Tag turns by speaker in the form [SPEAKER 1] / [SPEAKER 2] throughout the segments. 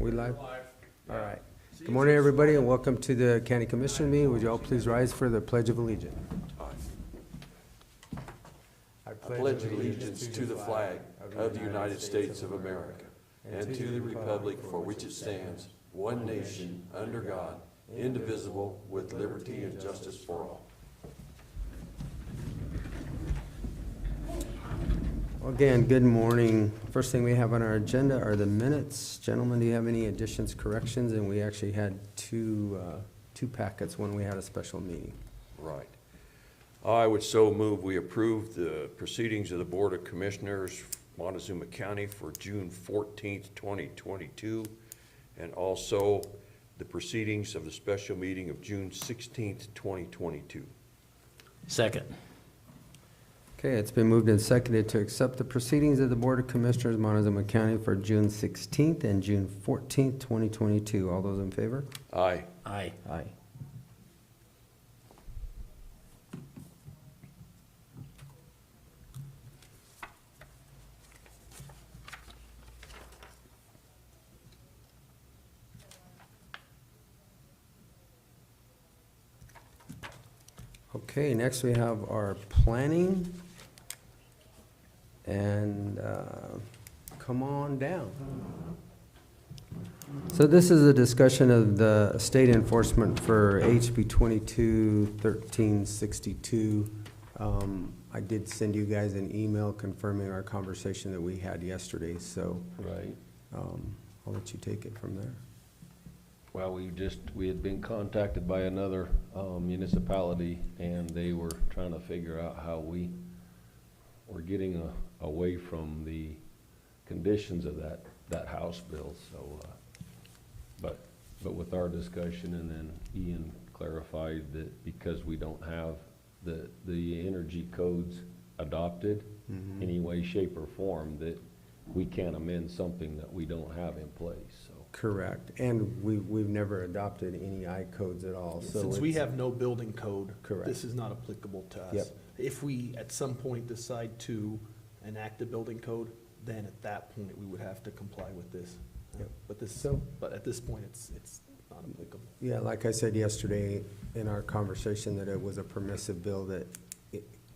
[SPEAKER 1] We live? All right. Good morning, everybody, and welcome to the County Commission meeting. Would you all please rise for the Pledge of Allegiance?
[SPEAKER 2] I pledge allegiance to the flag of the United States of America and to the republic for which it stands, one nation, under God, indivisible, with liberty and justice for all.
[SPEAKER 1] Again, good morning. First thing we have on our agenda are the minutes. Gentlemen, do you have any additions, corrections? And we actually had two packets when we had a special meeting.
[SPEAKER 2] Right. I would so move we approve the proceedings of the Board of Commissioners, Montezuma County, for June 14th, 2022, and also the proceedings of the special meeting of June 16th, 2022.
[SPEAKER 3] Second.
[SPEAKER 1] Okay, it's been moved and seconded to accept the proceedings of the Board of Commissioners, Montezuma County, for June 16th and June 14th, 2022. All those in favor?
[SPEAKER 2] Aye.
[SPEAKER 3] Aye.
[SPEAKER 1] Aye. Okay, next we have our planning. And come on down. So this is a discussion of the state enforcement for HB 22-1362. I did send you guys an email confirming our conversation that we had yesterday, so
[SPEAKER 4] Right.
[SPEAKER 1] I'll let you take it from there.
[SPEAKER 4] Well, we had been contacted by another municipality, and they were trying to figure out how we were getting away from the conditions of that House bill. So, but with our discussion, and then Ian clarified that because we don't have the energy codes adopted any way, shape, or form, that we can't amend something that we don't have in place. So.
[SPEAKER 1] Correct, and we've never adopted any I codes at all, so
[SPEAKER 5] Since we have no building code,
[SPEAKER 1] Correct.
[SPEAKER 5] this is not applicable to us.
[SPEAKER 1] Yep.
[SPEAKER 5] If we, at some point, decide to enact a building code, then at that point, we would have to comply with this.
[SPEAKER 1] Yep.
[SPEAKER 5] But at this point, it's not applicable.
[SPEAKER 1] Yeah, like I said yesterday in our conversation, that it was a permissive bill, that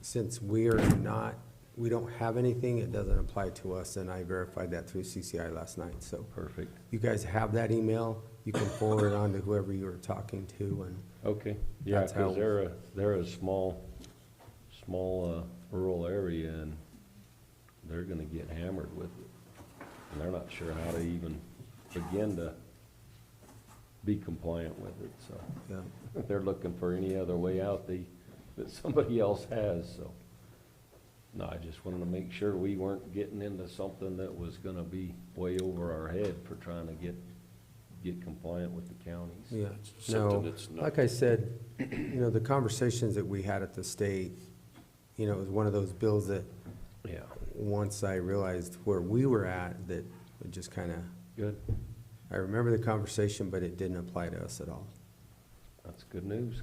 [SPEAKER 1] since we don't have anything, it doesn't apply to us, and I verified that through CCI last night, so.
[SPEAKER 4] Perfect.
[SPEAKER 1] You guys have that email, you can forward it on to whoever you were talking to, and
[SPEAKER 4] Okay. Yeah,
[SPEAKER 1] That's how-
[SPEAKER 4] because they're a small rural area, and they're gonna get hammered with it. And they're not sure how to even begin to be compliant with it, so.
[SPEAKER 1] yeah.
[SPEAKER 4] They're looking for any other way out that somebody else has, so. No, I just wanted to make sure we weren't getting into something that was gonna be way over our head for trying to get compliant with the counties.
[SPEAKER 1] Yeah,
[SPEAKER 2] something
[SPEAKER 1] no,
[SPEAKER 2] that's not-
[SPEAKER 1] like I said, the conversations that we had at the state, it was one of those bills that
[SPEAKER 4] Yeah,
[SPEAKER 1] once I realized where we were at, that it just kind of,
[SPEAKER 4] good.
[SPEAKER 1] I remember the conversation, but it didn't apply to us at all.
[SPEAKER 4] That's good news.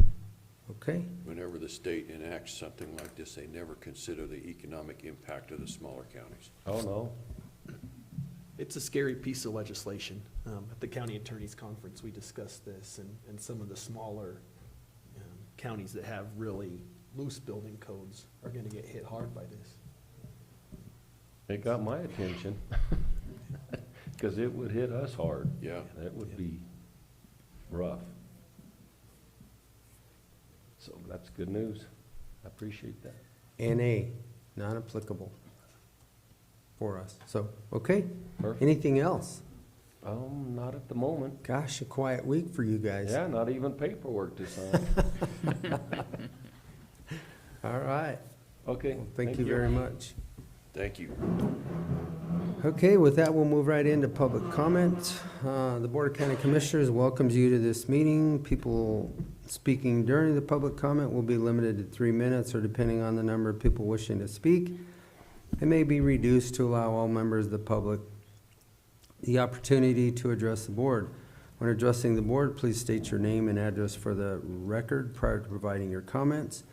[SPEAKER 1] Okay,
[SPEAKER 2] Whenever the state enacts something like this, they never consider the economic impact of the smaller counties.
[SPEAKER 4] Oh, no.
[SPEAKER 5] It's a scary piece of legislation. At the county attorney's conference, we discussed this, and some of the smaller counties that have really loose building codes are gonna get hit hard by this.
[SPEAKER 4] It got my attention, because it would hit us hard.
[SPEAKER 2] Yeah.
[SPEAKER 4] That would be rough. So that's good news. I appreciate that.
[SPEAKER 1] NA, non-applicable for us. So, okay,
[SPEAKER 4] Perfect.
[SPEAKER 1] anything else?
[SPEAKER 4] Not at the moment.
[SPEAKER 1] Gosh, a quiet week for you guys.
[SPEAKER 4] Yeah, not even paperwork to sign.
[SPEAKER 1] All right,
[SPEAKER 4] Okay.
[SPEAKER 1] well, thank you very much.
[SPEAKER 2] Thank you.
[SPEAKER 1] Okay, with that, we'll move right into public comment. The Board of County Commissioners welcomes you to this meeting. People speaking during the public comment will be limited to 3 minutes, or depending on the number of people wishing to speak, it may be reduced to allow all members of the public the opportunity to address the board. When addressing the board, please state your name and address for the record prior to providing your comments.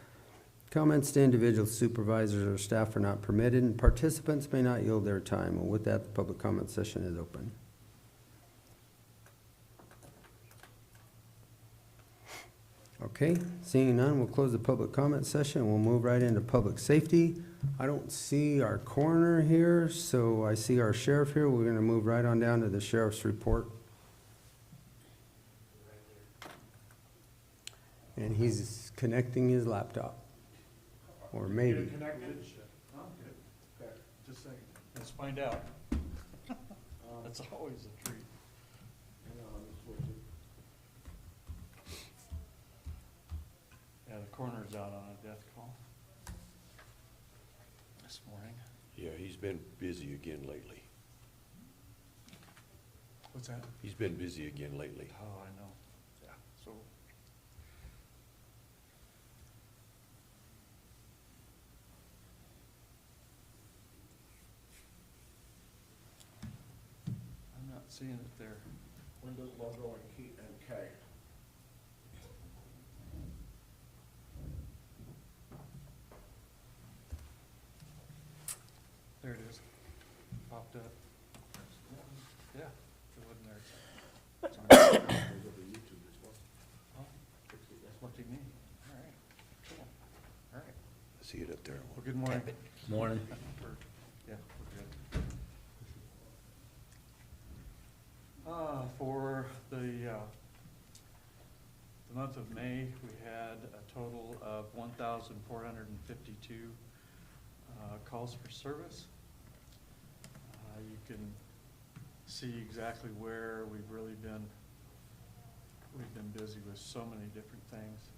[SPEAKER 1] Comments to individual supervisors or staff are not permitted, and participants may not yield their time. And with that, the public comment session is open. Okay, seeing none, we'll close the public comment session. We'll move right into public safety. I don't see our coroner here, so I see our sheriff here. We're gonna move right on down to the sheriff's report. And he's connecting his laptop. Or maybe.
[SPEAKER 3] Connected? Okay, just a second. Let's find out. That's always a treat. Yeah, the coroner's out on a death call this morning.
[SPEAKER 2] Yeah, he's been busy again lately.
[SPEAKER 3] What's that?
[SPEAKER 2] He's been busy again lately.
[SPEAKER 3] Oh, I know. Yeah, so. I'm not seeing it there.
[SPEAKER 6] Windows logo and key and K.
[SPEAKER 3] There it is. Popped up. Yeah, it wasn't there. Sorry. Oh, what do you mean? All right, cool. All right.
[SPEAKER 2] I see it up there.
[SPEAKER 3] Well, good morning.
[SPEAKER 4] Morning.
[SPEAKER 3] Yeah, we're good. For the month of May, we had a total of 1,452 calls for service. You can see exactly where we've been busy with so many different things.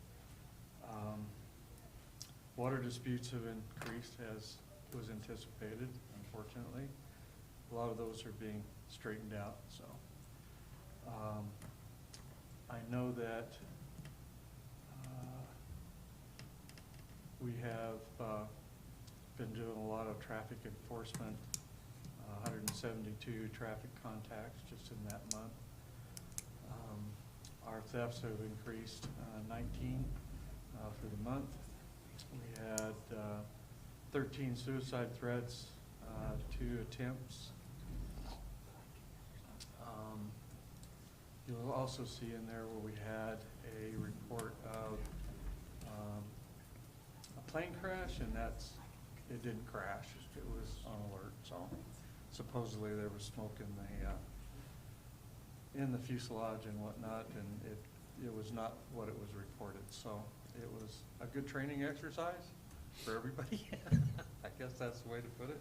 [SPEAKER 3] Water disputes have increased as was anticipated, unfortunately. A lot of those are being straightened out, so. I know that we have been doing a lot of traffic enforcement, 172 traffic contacts just in that month. Our thefts have increased 19 for the month. We had 13 suicide threats, 2 attempts. You'll also see in there where we had a report of a plane crash, and it didn't crash, it was on alert, so supposedly there was smoke in the fuselage and whatnot, and it was not what it was reported, so it was a good training exercise for everybody. I guess that's the way to put it.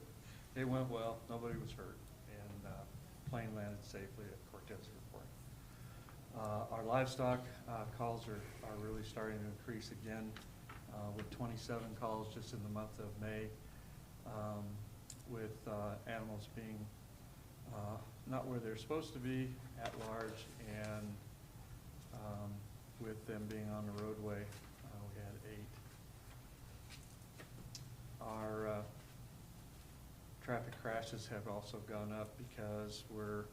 [SPEAKER 3] It went well, nobody was hurt, and plane landed safely at Cortez Airport. Our livestock calls are really starting to increase again, with 27 calls just in the month of May, with animals being not where they're supposed to be at large, and with them being on the roadway, we had 8. Our traffic crashes have also gone up because we're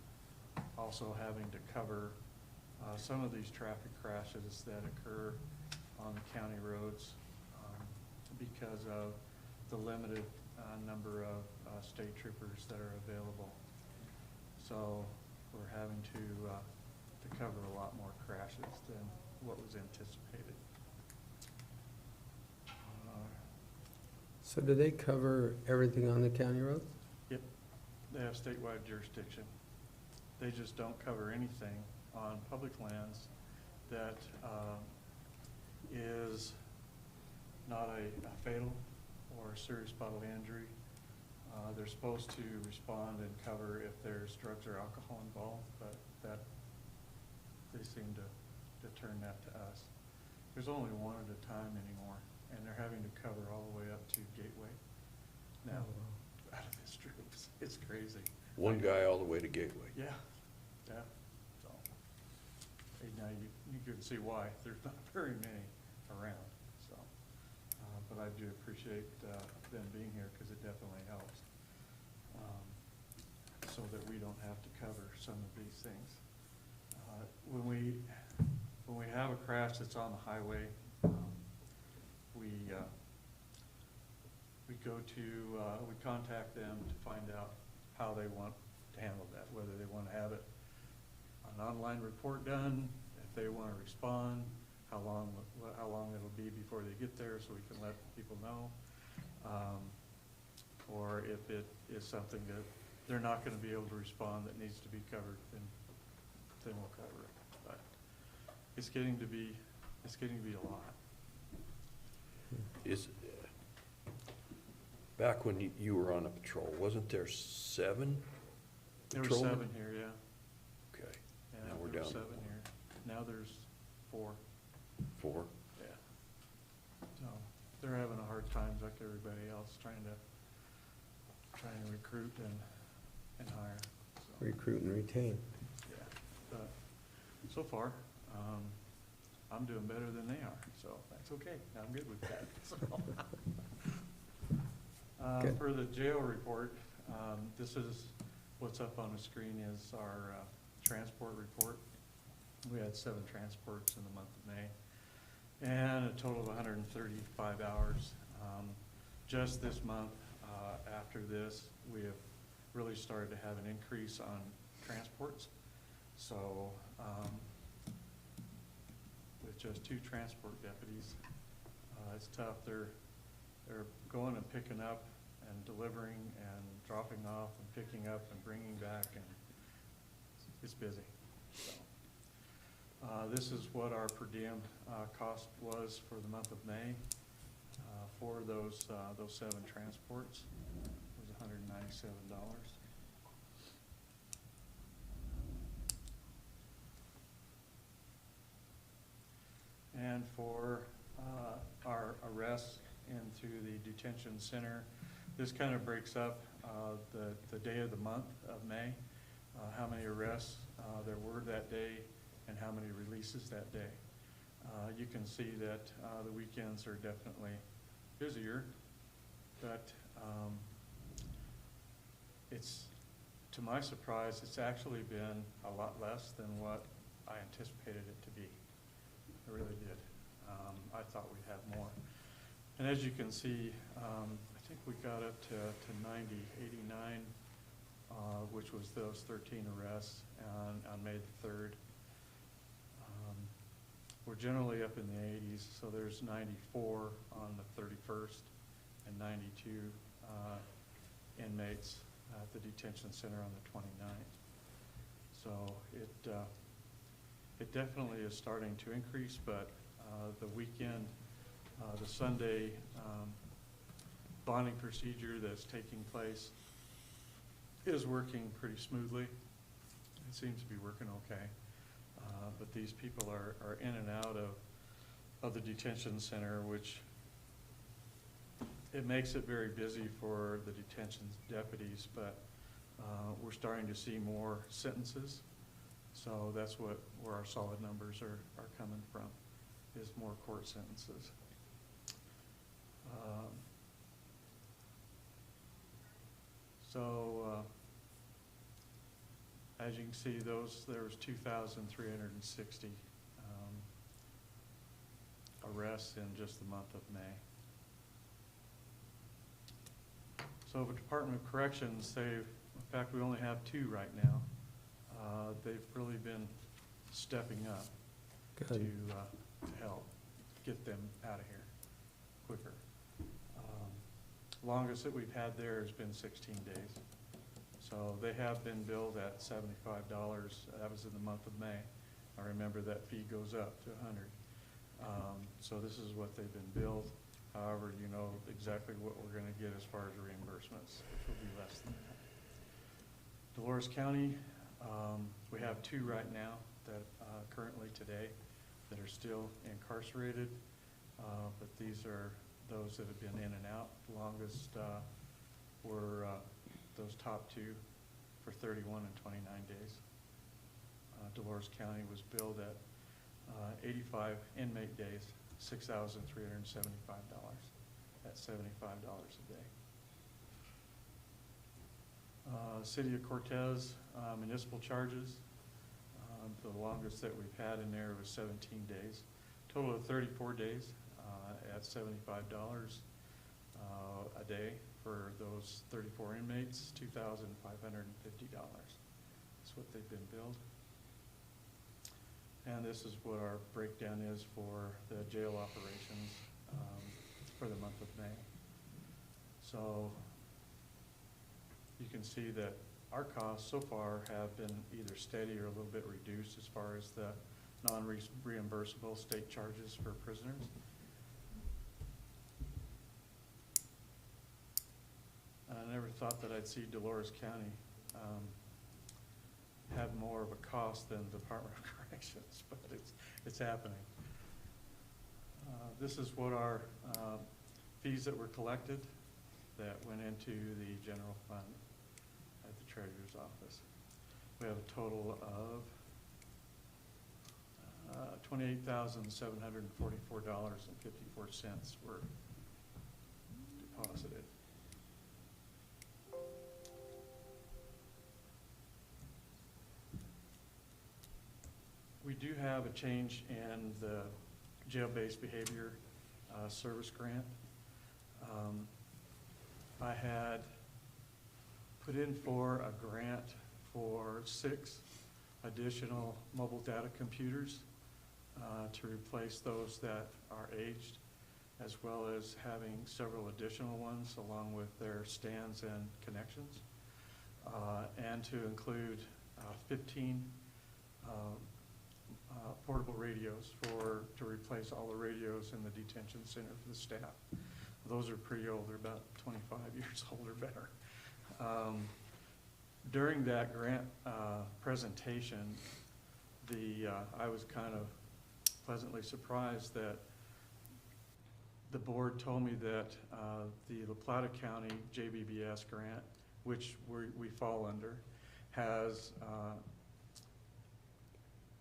[SPEAKER 3] also having to cover some of these traffic crashes that occur on the county roads because of the limited number of state troopers that are available. So we're having to cover a lot more crashes than what was anticipated.
[SPEAKER 1] So do they cover everything on the county roads?
[SPEAKER 3] Yep, they have statewide jurisdiction. They just don't cover anything on public lands that is not a fatal or serious bodily injury. They're supposed to respond and cover if there's drugs or alcohol involved, but that they seem to turn that to us. There's only one at a time anymore, and they're having to cover all the way up to Gateway now. Out of this troops, it's crazy.
[SPEAKER 2] One guy all the way to Gateway.
[SPEAKER 3] Yeah, yeah. So now you can see why there's not very many around. So, but I do appreciate them being here because it definitely helps, so that we don't have to cover some of these things. When we have a crash that's on the highway, we contact them to find out how they want to handle that, whether they want to have it an online report done, if they want to respond, how long it'll be before they get there, so we can let people know. Or if it is something that they're not gonna be able to respond that needs to be covered, then we'll cover it. But it's getting to be a lot.
[SPEAKER 2] Is, back when you were on a patrol, wasn't there 7
[SPEAKER 3] There were
[SPEAKER 2] patrolmen?
[SPEAKER 3] 7 here, yeah.
[SPEAKER 2] Okay,
[SPEAKER 3] Yeah,
[SPEAKER 2] Now we're
[SPEAKER 3] there were
[SPEAKER 2] down to
[SPEAKER 3] 7 here. Now there's 4,
[SPEAKER 2] 4.
[SPEAKER 3] yeah. So they're having a hard time like everybody else trying to recruit and hire. So,
[SPEAKER 1] Recruit and retain.
[SPEAKER 3] yeah, but so far, I'm doing better than they are, so that's okay. I'm good with that. So.
[SPEAKER 1] Good.
[SPEAKER 3] For the jail report, this is, what's up on the screen is our transport report. We had 7 transports in the month of May, and a total of 135 hours. Just this month, after this, we have really started to have an increase on transports. So, with just 2 transport deputies, it's tough. They're going and picking up and delivering and dropping off and picking up and bringing back, and it's busy. So, this is what our per diem cost was for the month of May for those 7 transports. It was $197. And for our arrests into the detention center, this kind of breaks up the day of the month of May, how many arrests there were that day, and how many releases that day. You can see that the weekends are definitely busier, but it's, to my surprise, it's actually been a lot less than what I anticipated it to be. I really did. I thought we'd have more. And as you can see, I think we got up to 89, which was those 13 arrests on May the 3rd. We're generally up in the 80s, so there's 94 on the 31st and 92 inmates at the detention center on the 29th. So it definitely is starting to increase, but the weekend, the Sunday bonding procedure that's taking place is working pretty smoothly. It seems to be working okay. But these people are in and out of the detention center, which it makes it very busy for the detention deputies, but we're starting to see more sentences. So that's where our solid numbers are coming from, is more court sentences. As you can see, there was 2,360 arrests in just the month of May. So the Department of Corrections, in fact, we only have 2 right now. They've really been stepping up to help get them out of here quicker. Longest that we've had there has been 16 days. So they have been billed at $75. That was in the month of May. I remember that fee goes up to $100. So this is what they've been billed. However, you know exactly what we're going to get as far as reimbursements, which will be less than that. Dolores County, we have 2 right now that currently today that are still incarcerated, but these are those that have been in and out. The longest were those top 2 for 31 and 29 days. Dolores County was billed at 85 inmate days, $6,375 at $75 a day. City of Cortez municipal charges, the longest that we've had in there was 17 days. Total of 34 days at $75 a day for those 34 inmates, $2,550. That's what they've been billed. And this is what our breakdown is for the jail operations for the month of May. So you can see that our costs so far have been either steady or a little bit reduced as far as the non-reimbursable state charges for prisoners. I never thought that I'd see Dolores County have more of a cost than the Department of Corrections, but it's happening. This is what our fees that were collected that went into the general fund at the Treasurer's office. We have a total of $28,744.54 were deposited. We do have a change in the jail-based behavior service grant. I had put in for a grant for 6 additional mobile data computers to replace those that are aged, as well as having several additional ones along with their stands and connections, and to include 15 portable radios to replace all the radios in the detention center for the staff. Those are pretty old, they're about 25 years old or better. During that grant presentation, I was kind of pleasantly surprised that the board told me that the La Plata County JBBS grant, which we fall under, has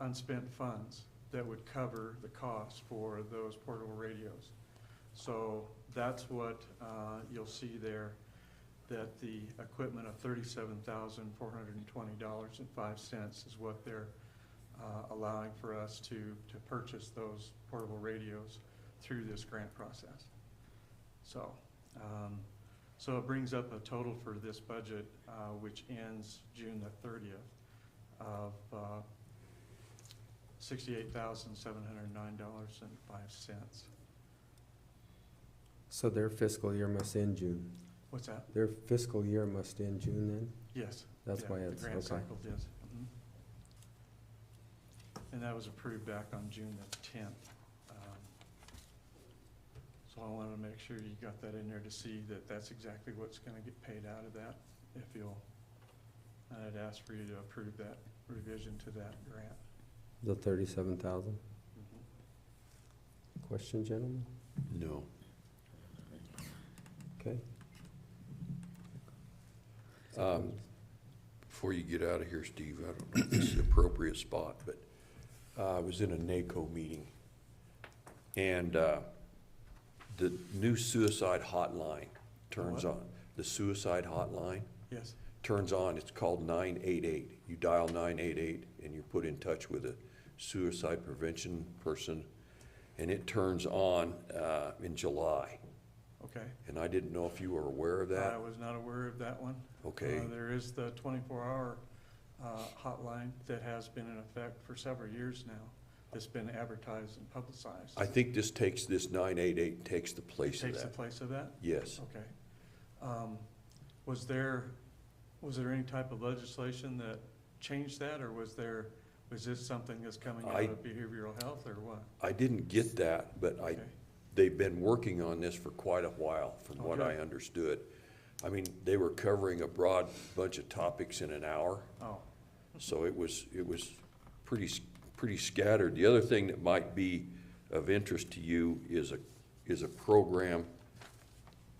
[SPEAKER 3] unspent funds that would cover the cost for those portable radios. So that's what you'll see there, that the equipment of $37,420.05 is what they're allowing for us to purchase those portable radios through this grant process. So, so it brings up a total for this budget, which ends June the 30th, of $68,709.05.
[SPEAKER 1] So their fiscal year must end June.
[SPEAKER 3] What's that?
[SPEAKER 1] Their fiscal year must end June then?
[SPEAKER 3] Yes.
[SPEAKER 1] That's
[SPEAKER 3] Yeah,
[SPEAKER 1] why it's,
[SPEAKER 3] the grant
[SPEAKER 1] okay.
[SPEAKER 3] cycle does. Mhm. And that was approved back on June the 10th. So I wanted to make sure you got that in there to see that that's exactly what's going to get paid out of that, if you'll. And I'd ask for you to approve that revision to that grant.
[SPEAKER 1] The 37,000?
[SPEAKER 3] Mhm.
[SPEAKER 1] Question, gentlemen?
[SPEAKER 2] No.
[SPEAKER 1] Okay.
[SPEAKER 2] Before you get out of here, Steve, I don't know if this is the appropriate spot, but I was in a NACO meeting, and the new suicide hotline turns
[SPEAKER 3] What?
[SPEAKER 2] on. The suicide hotline
[SPEAKER 3] Yes.
[SPEAKER 2] turns on. It's called 988. You dial 988 and you're put in touch with a suicide prevention person, and it turns on in July.
[SPEAKER 3] Okay.
[SPEAKER 2] And I didn't know if you were aware of that.
[SPEAKER 3] I was not aware of that one.
[SPEAKER 2] Okay.
[SPEAKER 3] There is the 24-hour hotline that has been in effect for several years now. It's been advertised and publicized.
[SPEAKER 2] I think this 988 takes the place of
[SPEAKER 3] Takes the
[SPEAKER 2] that.
[SPEAKER 3] place of that?
[SPEAKER 2] Yes.
[SPEAKER 3] Okay. Was there any type of legislation that changed that, or was this something that's coming out of behavioral health, or what?
[SPEAKER 2] I didn't get that, but
[SPEAKER 3] Okay.
[SPEAKER 2] they've been working on this for quite a while, from what I
[SPEAKER 3] Okay.
[SPEAKER 2] understood. I mean, they were covering a broad bunch of topics in an hour,
[SPEAKER 3] Oh,
[SPEAKER 2] so it was pretty scattered. The other thing that might be of interest to you is a program,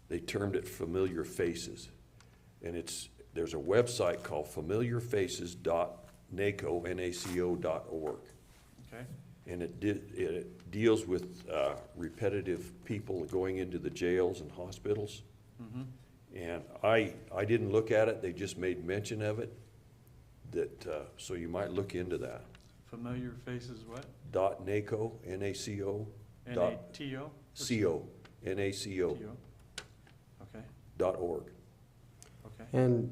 [SPEAKER 2] they termed it Familiar Faces. And there's a website called familiarfaces.naco.org.
[SPEAKER 3] okay.
[SPEAKER 2] And it deals with repetitive people going into the jails and hospitals.
[SPEAKER 3] Mm-hmm.
[SPEAKER 2] And I didn't look at it, they just made mention of it, so you might look into that.
[SPEAKER 3] Familiar faces what?
[SPEAKER 2] .naco, N-A-C-O.
[SPEAKER 3] N-A-T-O?
[SPEAKER 2] C-O, N-A-C-O,
[SPEAKER 3] T-O. Okay,
[SPEAKER 2] .org.
[SPEAKER 3] okay.
[SPEAKER 1] And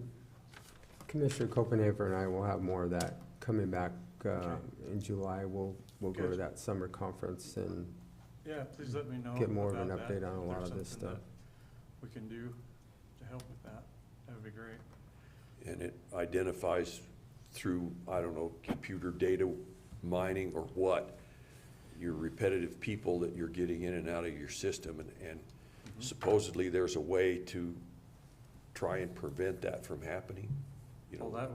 [SPEAKER 1] Commissioner Copenhaver and I will have more of that coming back in July, we'll go to
[SPEAKER 3] Good.
[SPEAKER 1] that summer conference and
[SPEAKER 3] Yeah, please let me know
[SPEAKER 1] get more of an
[SPEAKER 3] about that.
[SPEAKER 1] update on a
[SPEAKER 3] If
[SPEAKER 1] lot
[SPEAKER 3] there's
[SPEAKER 1] of this
[SPEAKER 3] something
[SPEAKER 1] stuff.
[SPEAKER 3] that we can do to help with that. That would be great.
[SPEAKER 2] And it identifies through, I don't know, computer data mining or what, your repetitive people that you're getting in and out of your system, and supposedly there's a way to try and prevent that from happening. You know,
[SPEAKER 3] Well,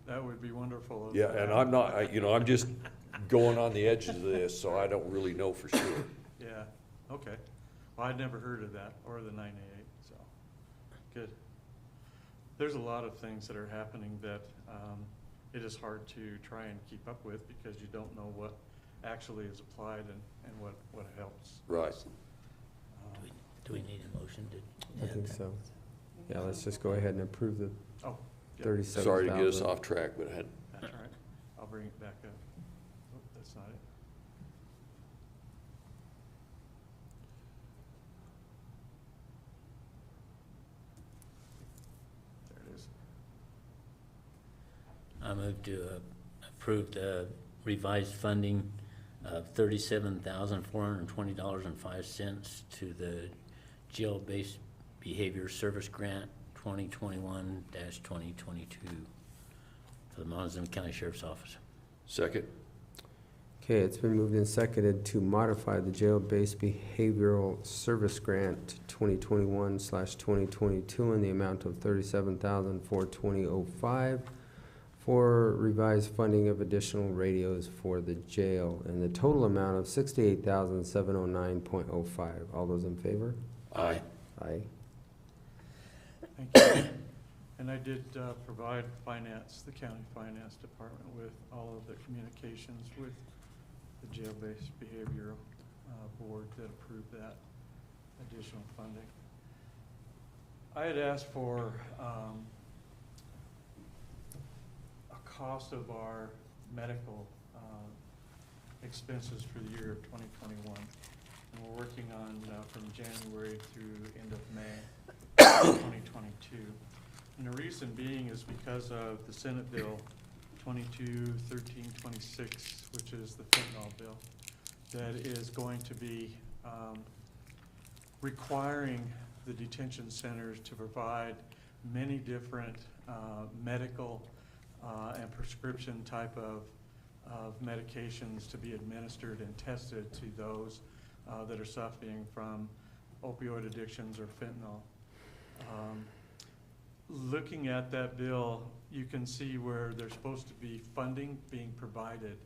[SPEAKER 3] that would be wonderful. if
[SPEAKER 2] yeah,
[SPEAKER 3] that
[SPEAKER 2] and
[SPEAKER 3] happened.
[SPEAKER 2] I'm just going on the edges of this, so I don't really know for sure.
[SPEAKER 3] Yeah, okay. Well, I'd never heard of that, or the 988, so, good. There's a lot of things that are happening that it is hard to try and keep up with because you don't know what actually is applied and what helps.
[SPEAKER 2] Right.
[SPEAKER 7] Do we need a motion to?
[SPEAKER 1] I think so. Yeah, let's just go ahead and approve the
[SPEAKER 3] Oh, yeah,
[SPEAKER 1] 37,000.
[SPEAKER 2] Sorry to get us off track, but I had,
[SPEAKER 3] that's all right. I'll bring it back up. Oh, that's not it. There it is.
[SPEAKER 7] I move to approve the revised funding of $37,420.05 to the Jail-Based Behavior Service Grant 2021-2022 for the Montezuma County Sheriff's Office.
[SPEAKER 2] second,
[SPEAKER 1] Okay, it's been moved and seconded to modify the jail-based behavioral service grant 2021/2022 in the amount of $37,420.05 for revised funding of additional radios for the jail, and the total amount of $68,709.05. All those in favor?
[SPEAKER 2] aye.
[SPEAKER 1] Aye.
[SPEAKER 3] Thank you. And I did provide finance, the county finance department, with all of the communications with the jail-based behavioral board that approved that additional funding. I had asked for a cost of our medical expenses for the year of 2021. And we're working on from January through end of May 2022. And the reason being is because of the Senate Bill 22-1326, which is the fentanyl bill, that is going to be requiring the detention centers to provide many different medical and prescription type of medications to be administered and tested to those that are suffering from opioid addictions or fentanyl. Looking at that bill, you can see where there's supposed to be funding being provided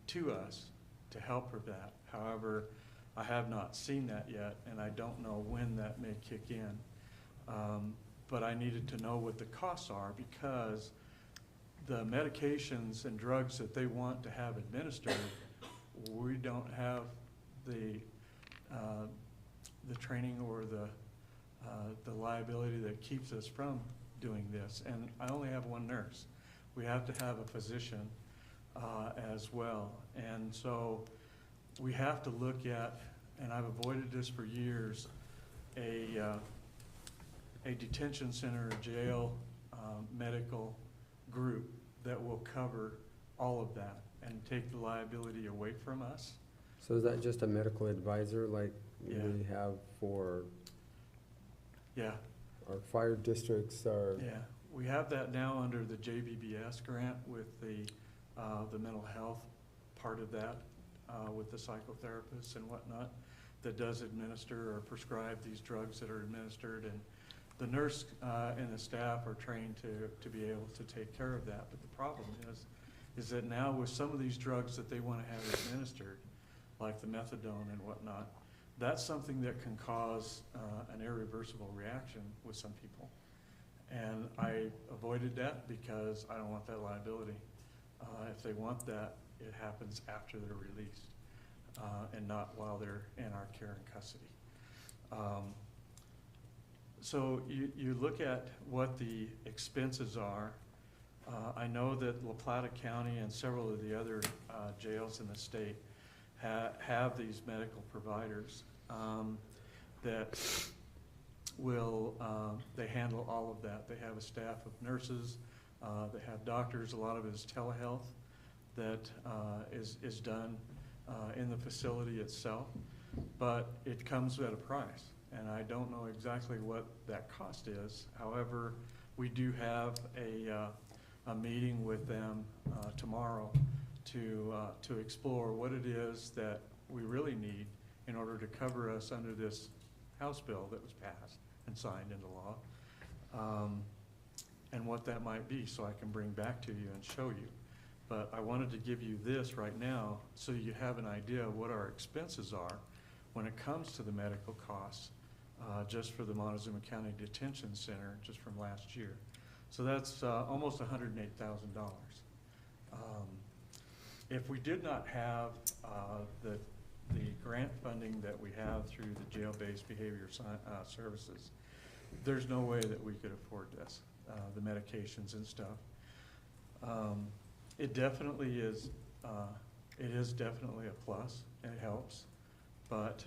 [SPEAKER 3] to us to help with that. However, I have not seen that yet, and I don't know when that may kick in. But I needed to know what the costs are, because the medications and drugs that they want to have administered, we don't have the training or the liability that keeps us from doing this. And I only have one nurse. We have to have a physician as well. And so we have to look at, and I've avoided this for years, a detention center, or jail medical group that will cover all of that and take the liability away from us.
[SPEAKER 1] So is that just a medical advisor like
[SPEAKER 3] Yeah.
[SPEAKER 1] we have for
[SPEAKER 3] Yeah,
[SPEAKER 1] our fire districts, our?
[SPEAKER 3] yeah. We have that now under the JBBS grant with the mental health part of that, with the psychotherapists and whatnot, that does administer or prescribe these drugs that are administered. And the nurse and the staff are trained to be able to take care of that. But the problem is that now with some of these drugs that they want to have administered, like the methadone and whatnot, that's something that can cause an irreversible reaction with some people. And I avoided that because I don't want that liability. If they want that, it happens after they're released and not while they're in our care and custody. So you look at what the expenses are. I know that La Plata County and several of the other jails in the state have these medical providers that will, they handle all of that. They have a staff of nurses, they have doctors, a lot of it is telehealth, that is done in the facility itself, but it comes at a price, and I don't know exactly what that cost is. However, we do have a meeting with them tomorrow to explore what it is that we really need in order to cover us under this House bill that was passed and signed into law, and what that might be, so I can bring back to you and show you. But I wanted to give you this right now so you have an idea of what our expenses are when it comes to the medical costs, just for the Montezuma County Detention Center, just from last year. So that's almost $108,000. If we did not have the grant funding that we have through the jail-based behavior services, there's no way that we could afford this, the medications and stuff. It definitely is, it is definitely a plus, and it helps, but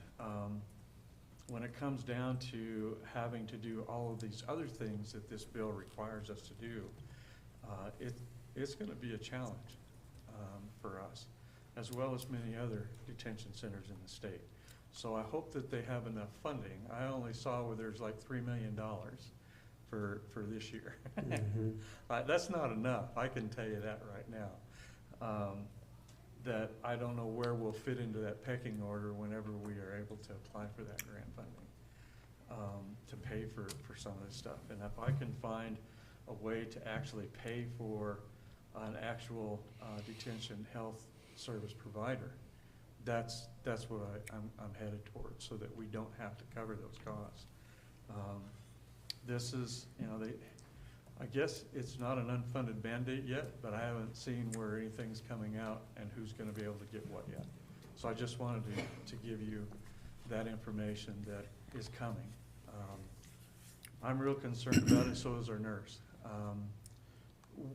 [SPEAKER 3] when it comes down to having to do all of these other things that this bill requires us to do, it's gonna be a challenge for us, as well as many other detention centers in the state. So I hope that they have enough funding. I only saw where there's like $3 million for this year. That's not enough, I can tell you that right now. That I don't know where we'll fit into that pecking order whenever we are able to apply for that grant funding, to pay for some of this stuff. And if I can find a way to actually pay for an actual detention health service provider, that's what I'm headed towards, so that we don't have to cover those costs. This is, you know, I guess it's not an unfunded mandate yet, but I haven't seen where anything's coming out and who's gonna be able to get what yet. So I just wanted to give you that information that is coming. I'm real concerned about it, so is our nurse.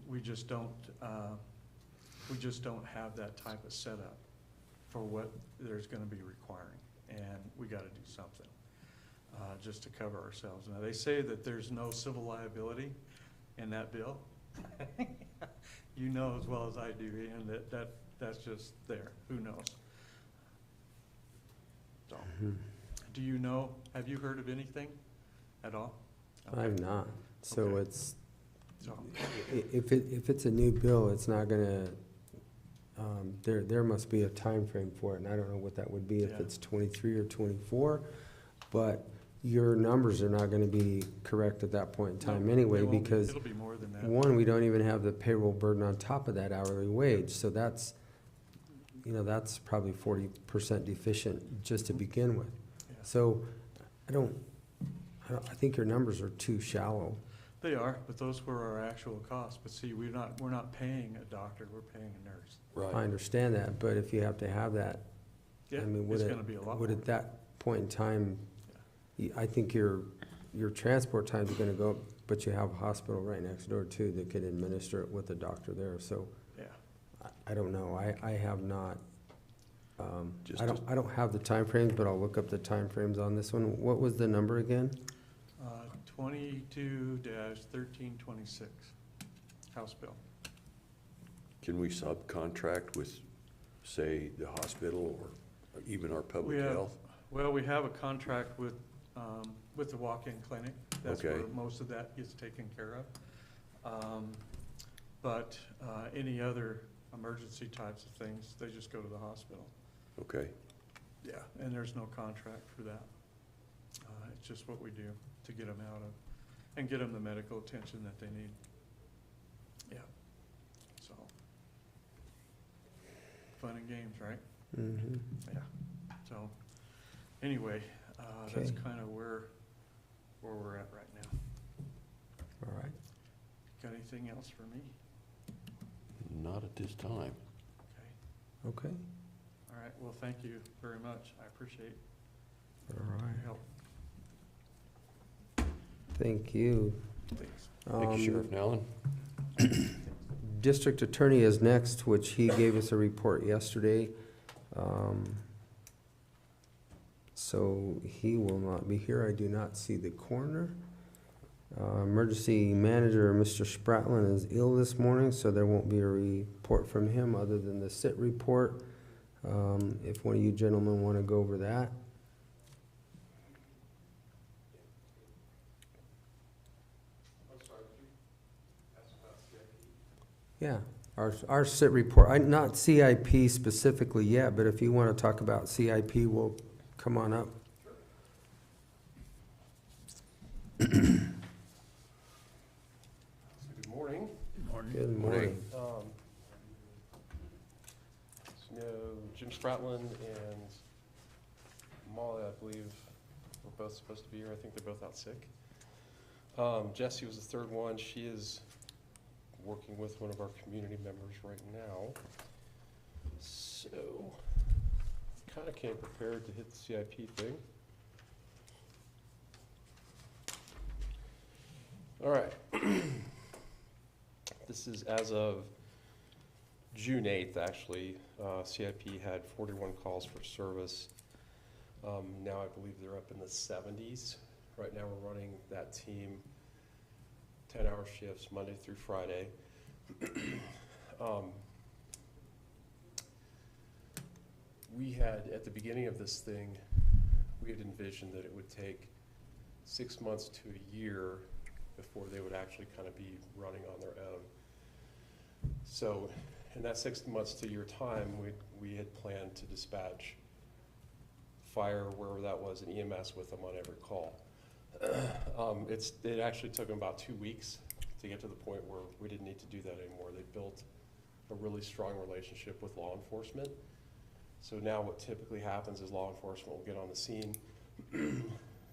[SPEAKER 3] We just don't have that type of setup for what there's gonna be requiring, and we gotta do something, just to cover ourselves. Now, they say that there's no civil liability in that bill. You know as well as I do, Ian, that's just there. Who knows? So, do you know, have you heard of anything at all? Okay.
[SPEAKER 1] I've not. So
[SPEAKER 3] Okay.
[SPEAKER 1] it's,
[SPEAKER 3] So,
[SPEAKER 1] if it's a new bill, it's not gonna, there must be a time frame for it, and I don't know what that would be, if
[SPEAKER 3] Yeah.
[SPEAKER 1] it's 23 or 24, but your numbers are not gonna be correct at that point in time
[SPEAKER 3] no,
[SPEAKER 1] anyway,
[SPEAKER 3] it won't be.
[SPEAKER 1] because
[SPEAKER 3] It'll be more than that.
[SPEAKER 1] one, we don't even have the payroll burden on top of that hourly wage, so that's, you know, that's probably 40% deficient just to begin with.
[SPEAKER 3] Yeah.
[SPEAKER 1] So, I think your numbers are too shallow.
[SPEAKER 3] They are, but those were our actual costs. But see, we're not paying a doctor, we're paying a nurse.
[SPEAKER 1] I
[SPEAKER 2] Right.
[SPEAKER 1] understand that, but if you have to have that,
[SPEAKER 3] Yeah,
[SPEAKER 1] I mean,
[SPEAKER 3] it's gonna be a lot
[SPEAKER 1] would
[SPEAKER 3] more.
[SPEAKER 1] at that point in time, I think your transport times are gonna go up, but you have a hospital right next door too that could administer it with a doctor there, so
[SPEAKER 3] Yeah,
[SPEAKER 1] I don't know, I have not,
[SPEAKER 2] Just
[SPEAKER 1] I don't have the timeframes, but I'll look up the timeframes on this one. What was the number again?
[SPEAKER 3] 22-1326, House bill.
[SPEAKER 2] Can we subcontract with, say, the hospital or even our public
[SPEAKER 3] We have-
[SPEAKER 2] health?
[SPEAKER 3] Well, we have a contract with the walk-in clinic. That's
[SPEAKER 2] Okay.
[SPEAKER 3] where most of that gets taken care of. But any other emergency types of things, they just go to the hospital.
[SPEAKER 2] Okay,
[SPEAKER 3] Yeah, and there's no contract for that. It's just what we do to get them out of, and get them the medical attention that they need. Yeah, so. Fun and games, right?
[SPEAKER 1] Mm-hmm.
[SPEAKER 3] Yeah, so, anyway, that's
[SPEAKER 1] Okay.
[SPEAKER 3] kind of where we're at right now.
[SPEAKER 1] All right.
[SPEAKER 3] Got anything else for me?
[SPEAKER 2] not at this time.
[SPEAKER 3] Okay,
[SPEAKER 1] Okay,
[SPEAKER 3] all right, well, thank you very much. I appreciate
[SPEAKER 1] all
[SPEAKER 3] your
[SPEAKER 1] right.
[SPEAKER 3] help.
[SPEAKER 1] Thank you.
[SPEAKER 3] Thanks.
[SPEAKER 2] Thank you, Sheriff Nowlin.
[SPEAKER 1] District Attorney is next, which he gave us a report yesterday. So he will not be here. I do not see the coroner. Emergency manager, Mr. Spratlin, is ill this morning, so there won't be a report from him other than the sit report. If one of you gentlemen want to go over that. Yeah, our sit report, not CIP specifically yet, but if you want to talk about CIP, we'll come on up.
[SPEAKER 6] Good morning.
[SPEAKER 1] Good morning.
[SPEAKER 6] You know, Jim Spratlin and Molly, I believe, were both supposed to be here. I think they're both out sick. Jessie was the third one. She is working with one of our community members right now. So, kind of came prepared to hit the CIP thing. All right. This is as of June 8th, actually. CIP had 41 calls for service. Now I believe they're up in the 70s. Right now we're running that team 10-hour shifts Monday through Friday. We had, at the beginning of this thing, we had envisioned that it would take 6 months to a year before they would actually kind of be running on their own. So in that 6 months to a year time, we had planned to dispatch fire, wherever that was, and EMS with them on every call. It actually took them about 2 weeks to get to the point where we didn't need to do that anymore. They built a really strong relationship with law enforcement. So now what typically happens is law enforcement will get on the scene,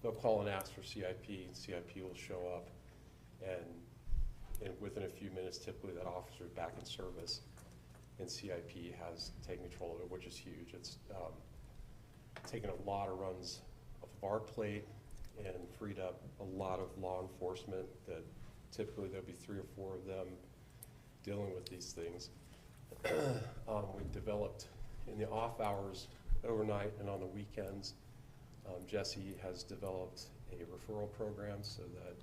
[SPEAKER 6] they'll call and ask for CIP, and CIP will show up, and within a few minutes, typically that officer is back in service, and CIP has taken control of it, which is huge. It's taken a lot of runs off of our plate and freed up a lot of law enforcement that typically there'll be 3 or 4 of them dealing with these things. We've developed in the off hours, overnight and on the weekends, Jessie has developed a referral program so that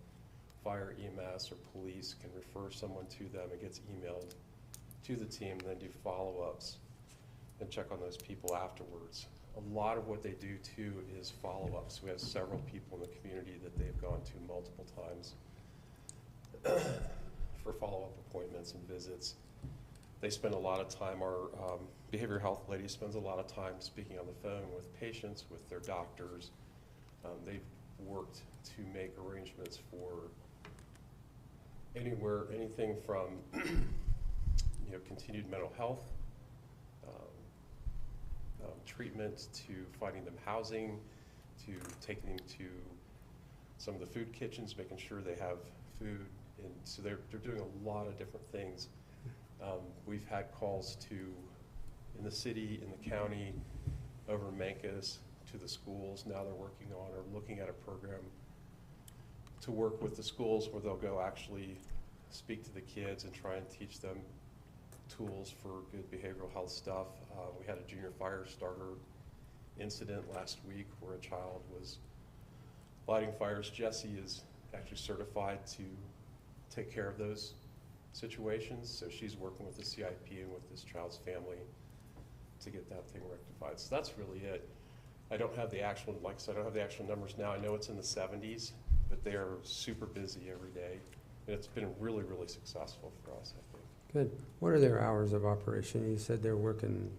[SPEAKER 6] fire, EMS, or police can refer someone to them. It gets emailed to the team, and then do follow-ups and check on those people afterwards. A lot of what they do too is follow-ups. We have several people in the community that they've gone to multiple times for follow-up appointments and visits. They spend a lot of time, our behavioral health lady spends a lot of time speaking on the phone with patients, with their doctors. They've worked to make arrangements for anything from continued mental health, treatment, to finding them housing, to taking them to some of the food kitchens, making sure they have food. And so they're doing a lot of different things. We've had calls in the city, in the county, over in Mancos, to the schools. Now they're working on or looking at a program to work with the schools where they'll go actually speak to the kids and try and teach them tools for good behavioral health stuff. We had a junior fire starter incident last week where a child was lighting fires. Jessie is actually certified to take care of those situations, so she's working with the CIP and with this child's family to get that thing rectified. So that's really it. I don't have the actual, like I said, I don't have the actual numbers now. I know it's in the 70s, but they are super busy every day, and it's been really, really successful for us, I think.
[SPEAKER 1] Good. What are their hours of operation? You said they're working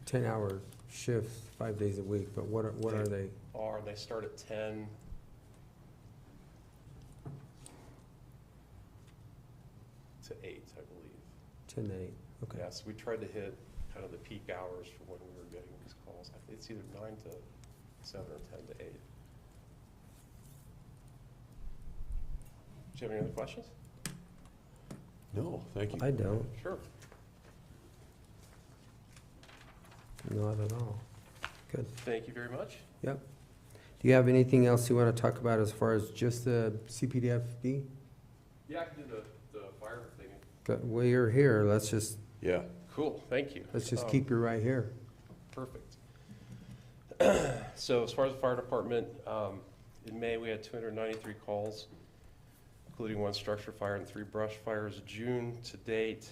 [SPEAKER 1] 10-hour shifts 5 days a week, but what are they?
[SPEAKER 6] They start at 10. To 8, I believe.
[SPEAKER 1] 10 to 8, okay.
[SPEAKER 6] Yes, we tried to hit kind of the peak hours for when we were getting these calls. It's either 9 to 7 or 10 to 8. Do you have any other questions?
[SPEAKER 2] No, thank you.
[SPEAKER 1] I don't,
[SPEAKER 6] Sure.
[SPEAKER 1] not at all. Good.
[SPEAKER 6] Thank you very much.
[SPEAKER 1] Yep. Do you have anything else you want to talk about as far as just the CPDFB?
[SPEAKER 6] Yeah, I can do the fire thing.
[SPEAKER 1] Good. Well, you're here. Let's just
[SPEAKER 2] Yeah.
[SPEAKER 6] Cool, thank you.
[SPEAKER 1] keep you right here.
[SPEAKER 6] Perfect. So as far as the fire department, in May we had 293 calls. including 1 structure fire and 3 brush fires. June to date,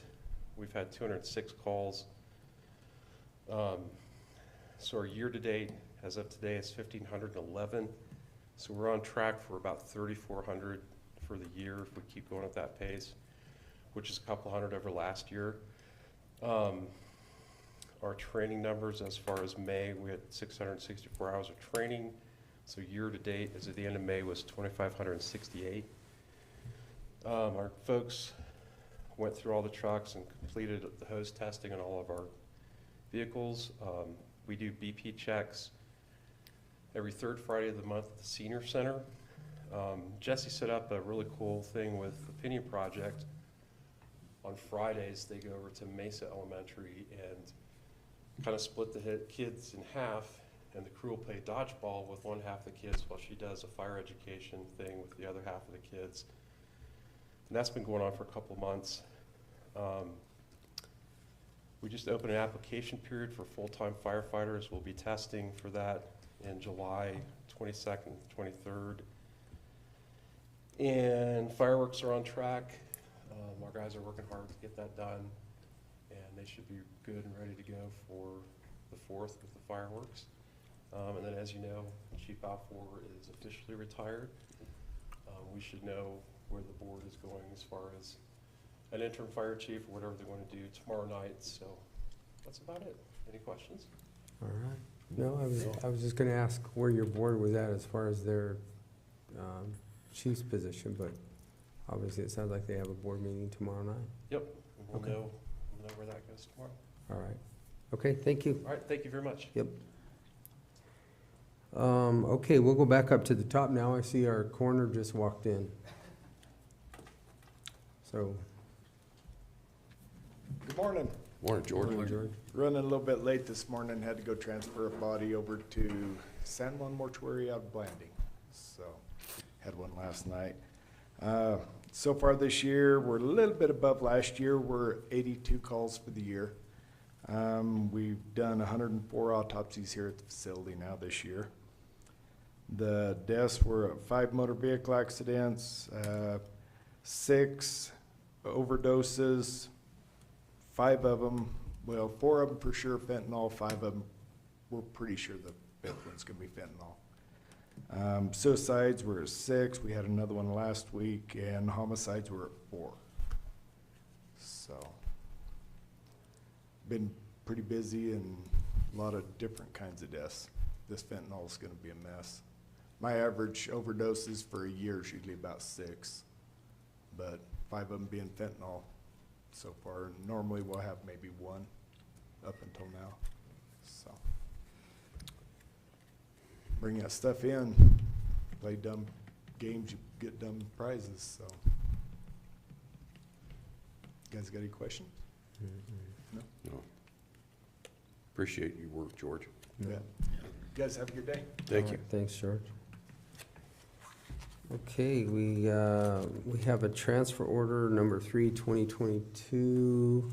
[SPEAKER 6] we've had 206 calls. So our year-to-date, as of today, is 1,511. So we're on track for about 3,400 for the year if we keep going at that pace, which is a couple hundred over last year. Our training numbers, as far as May, we had 664 hours of training. So year-to-date, as of the end of May, was 2,568. Our folks went through all the trucks and completed the hose testing on all of our vehicles. We do BP checks every 3rd Friday of the month at the Senior Center. Jesse set up a really cool thing with the Opinion Project. On Fridays, they go over to Mesa Elementary and kind of split the kids in half, and the crew will play dodgeball with one half of the kids while she does a fire education thing with the other half of the kids. And that's been going on for a couple months. We just opened an application period for full-time firefighters. We'll be testing for that in July 22nd, 23rd. And fireworks are on track. Our guys are working hard to get that done, and they should be good and ready to go for the 4th with the fireworks. And then, as you know, Chief Balfour is officially retired. We should know where the board is going as far as an interim fire chief or whatever they want to do tomorrow night. So that's about it. Any questions?
[SPEAKER 1] All right. No, I was just gonna ask where your board was at as far as their chief's position, but obviously it sounds like they have a board meeting tomorrow night.
[SPEAKER 6] Yep. We'll
[SPEAKER 1] Okay.
[SPEAKER 6] know where that goes tomorrow.
[SPEAKER 1] All right. Okay, thank you.
[SPEAKER 6] All right. Thank you very much.
[SPEAKER 1] Yep. Okay, we'll go back up to the top now. I see our coroner just walked in. So,
[SPEAKER 8] Good morning.
[SPEAKER 2] Morning, George.
[SPEAKER 1] morning, George.
[SPEAKER 8] Running a little bit late this morning, had to go transfer a body over to San Juan Mortuary out of Blanding. So, had one last night. So far this year, we're a little bit above last year. We're 82 calls for the year. We've done 104 autopsies here at the facility now this year. The deaths were 5 motor vehicle accidents, 6 overdoses, 5 of them, well, 4 of them for sure fentanyl, 5 of them, we're pretty sure the 5th one's gonna be fentanyl. Suicides were at 6, we had another one last week, and homicides were at 4. So, been pretty busy and a lot of different kinds of deaths. This fentanyl is gonna be a mess. My average overdoses for a year is usually about 6, but 5 of them being fentanyl so far. Normally we'll have maybe 1 up until now, so. Bring that stuff in, play dumb games, you get dumb prizes, so. You guys got any questions? No?
[SPEAKER 2] No. Appreciate your work, George.
[SPEAKER 8] Yeah. You guys have a good day.
[SPEAKER 2] Thank
[SPEAKER 1] All
[SPEAKER 2] you.
[SPEAKER 1] right, thanks, George. Okay, we have a transfer order number 3, 2022.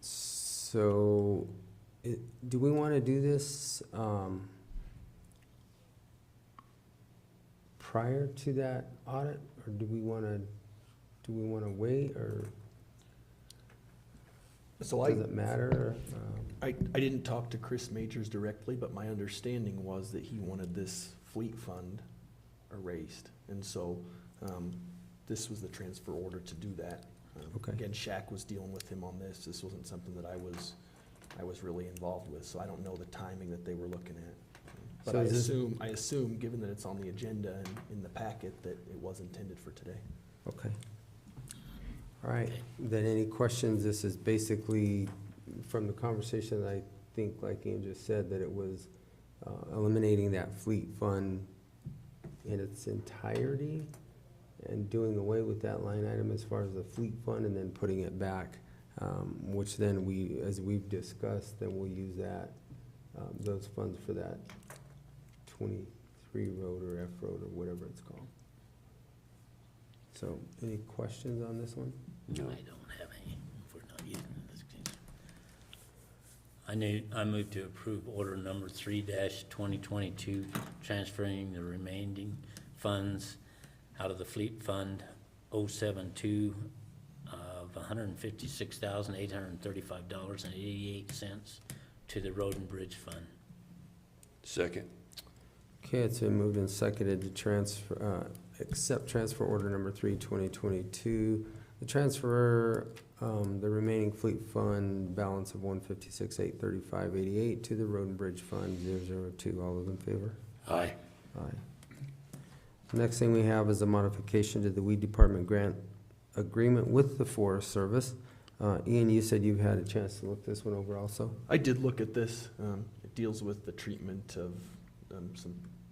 [SPEAKER 1] So, do we want to do this prior to that audit, or do we want to wait, or
[SPEAKER 5] So
[SPEAKER 1] does it matter?
[SPEAKER 5] I didn't talk to Chris Majors directly, but my understanding was that he wanted this fleet fund erased. And so, this was the transfer order to do that.
[SPEAKER 1] Okay.
[SPEAKER 5] Again, Shaq was dealing with him on this. This wasn't something that I was really involved with, so I don't know the timing that they were looking at. But
[SPEAKER 1] So
[SPEAKER 5] I
[SPEAKER 1] is this-
[SPEAKER 5] assume, given that it's on the agenda and in the packet, that it was intended for today.
[SPEAKER 1] Okay. All right, then any questions? This is basically, from the conversation, I think, like Ian just said, that it was eliminating that fleet fund in its entirety and doing away with that line item as far as the fleet fund, and then putting it back, which then we, as we've discussed, then we'll use that, those funds for that 23 road or F road or whatever it's called. So, any questions on this one?
[SPEAKER 2] No.
[SPEAKER 7] I don't have any, if we're not using this case. I move to approve order number 3-2022, transferring the remaining funds out of the Fleet Fund 072 of $156,835.88 to the Road and Bridge Fund.
[SPEAKER 2] Second.
[SPEAKER 1] Okay, it's been moved and seconded to transfer, accept transfer order number 3-2022. The transfer, the remaining fleet fund balance of $156,835.88 to the Road and Bridge Fund 002. All those in favor?
[SPEAKER 2] Aye.
[SPEAKER 1] Aye. Next thing we have is a modification to the Weed Department grant agreement with the Forest Service. Ian, you said you've had a chance to look this one over also?
[SPEAKER 5] I did look at this. It deals with the treatment of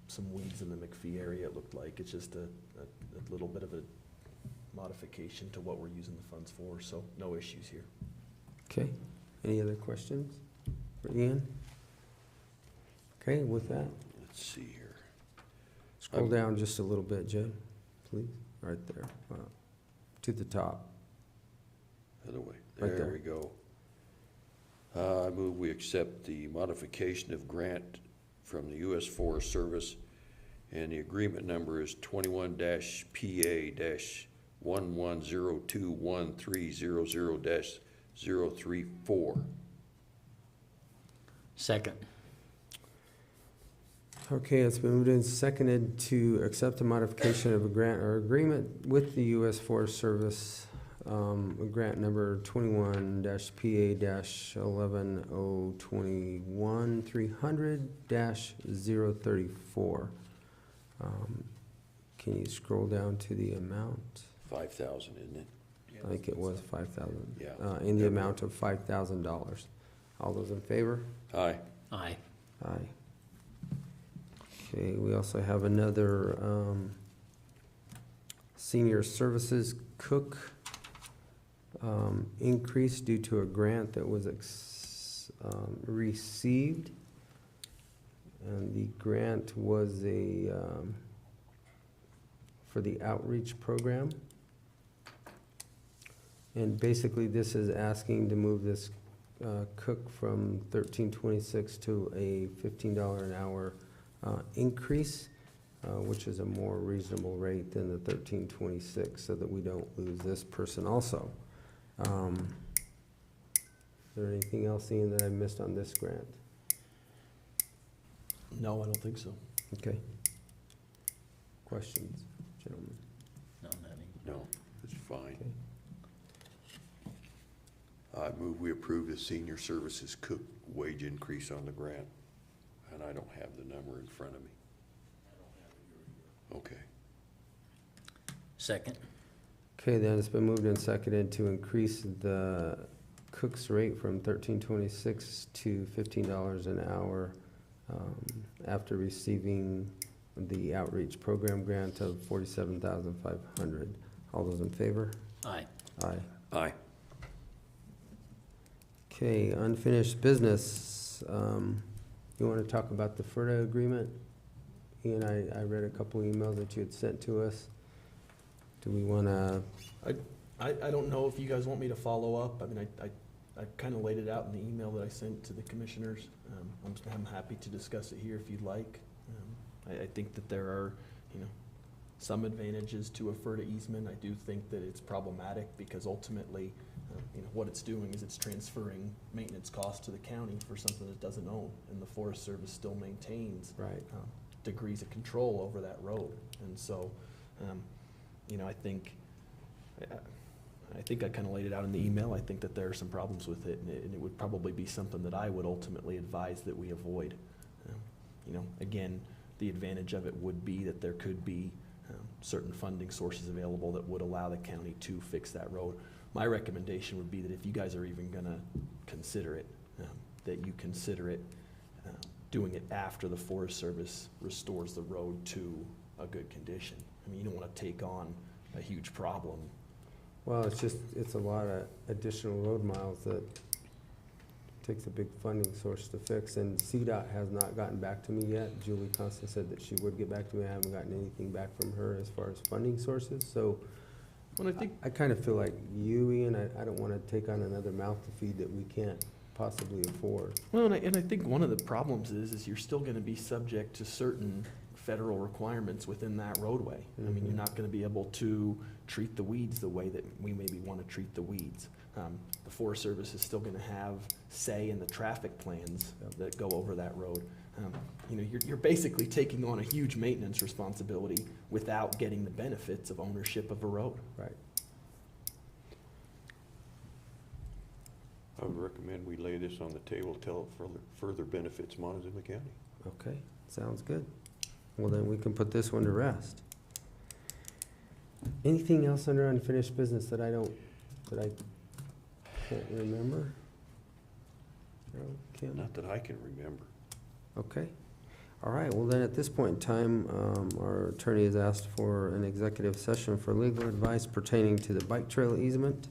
[SPEAKER 5] some weeds in the McPhee area, it looked like. It's just a little bit of a modification to what we're using the funds for, so no issues here.
[SPEAKER 1] Okay, any other questions for Ian? Okay, with that,
[SPEAKER 2] Let's see here.
[SPEAKER 1] scroll down just a little bit, Jed, please, right there, to the top.
[SPEAKER 2] Other way.
[SPEAKER 1] Right
[SPEAKER 2] There
[SPEAKER 1] there.
[SPEAKER 2] we go. I move we accept the modification of grant from the U.S. Forest Service, and the agreement number is 21-PA-11021300-034.
[SPEAKER 7] Second.
[SPEAKER 1] Okay, it's been moved and seconded to accept the modification of a grant or agreement with the U.S. Forest Service, grant number 21-PA-11021300-034. Can you scroll down to the amount?
[SPEAKER 2] 5,000, isn't it?
[SPEAKER 1] I think it was 5,000.
[SPEAKER 2] Yeah.
[SPEAKER 1] In the amount of $5,000. All those in favor?
[SPEAKER 2] Aye.
[SPEAKER 7] Aye.
[SPEAKER 1] Aye. Okay, we also have another senior services cook increase due to a grant that was received. And the grant was for the outreach program. And basically this is asking to move this cook from $13.26 to a $15 an hour increase, which is a more reasonable rate than the $13.26, so that we don't lose this person also. Is there anything else, Ian, that I missed on this grant?
[SPEAKER 5] No, I don't think so.
[SPEAKER 1] Okay. Questions, gentlemen?
[SPEAKER 7] No, nothing.
[SPEAKER 2] No, it's fine.
[SPEAKER 1] Okay.
[SPEAKER 2] I move we approve the senior services cook wage increase on the grant, and I don't have the number in front of me. Okay.
[SPEAKER 7] Second.
[SPEAKER 1] Okay, then it's been moved and seconded to increase the cook's rate from $13.26 to $15 an hour after receiving the outreach program grant of $47,500. All those in favor?
[SPEAKER 7] Aye.
[SPEAKER 1] Aye.
[SPEAKER 2] Aye.
[SPEAKER 1] Okay, unfinished business. You want to talk about the FERDA agreement? Ian, I read a couple emails that you had sent to us. Do we want to?
[SPEAKER 5] I don't know if you guys want me to follow up. I mean, I kind of laid it out in the email that I sent to the commissioners. I'm happy to discuss it here if you'd like. I think that there are, some advantages to a FERDA easement. I do think that it's problematic because ultimately, what it's doing is it's transferring maintenance costs to the county for something it doesn't own, and the Forest Service still maintains
[SPEAKER 1] Right.
[SPEAKER 5] degrees of control over that road. And so, I think I kind of laid it out in the email. I think that there are some problems with it, and it would probably be something that I would ultimately advise that we avoid. Again, the advantage of it would be that there could be certain funding sources available that would allow the county to fix that road. My recommendation would be that if you guys are even gonna consider it, that you consider it doing it after the Forest Service restores the road to a good condition. I mean, you don't want to take on a huge problem.
[SPEAKER 1] Well, it's a lot of additional road miles that takes a big funding source to fix, and CDOT has not gotten back to me yet. Julie Constant said that she would get back to me. I haven't gotten anything back from her as far as funding sources, so
[SPEAKER 5] Well, I think
[SPEAKER 1] I kind of feel like you, Ian, I don't want to take on another mouth to feed that we can't possibly afford.
[SPEAKER 5] Well, and I think one of the problems is you're still gonna be subject to certain federal requirements within that roadway. I mean, you're
[SPEAKER 1] Mhm.
[SPEAKER 5] not gonna be able to treat the weeds the way that we maybe wanna treat the weeds. The Forest Service is still gonna have say in the traffic plans that go over that road. You know, you're basically taking on a huge maintenance responsibility without getting the benefits of ownership of a road.
[SPEAKER 1] Right.
[SPEAKER 2] I would recommend we lay this on the table till it further benefits Montezuma County.
[SPEAKER 1] Okay, sounds good. Well, then we can put this one to rest. Anything else under unfinished business that I can't remember? No, Kim?
[SPEAKER 2] Not that I can remember.
[SPEAKER 1] Okay. All right, well then, at this point in time, our attorney has asked for an executive session for legal advice pertaining to the bike trail easement.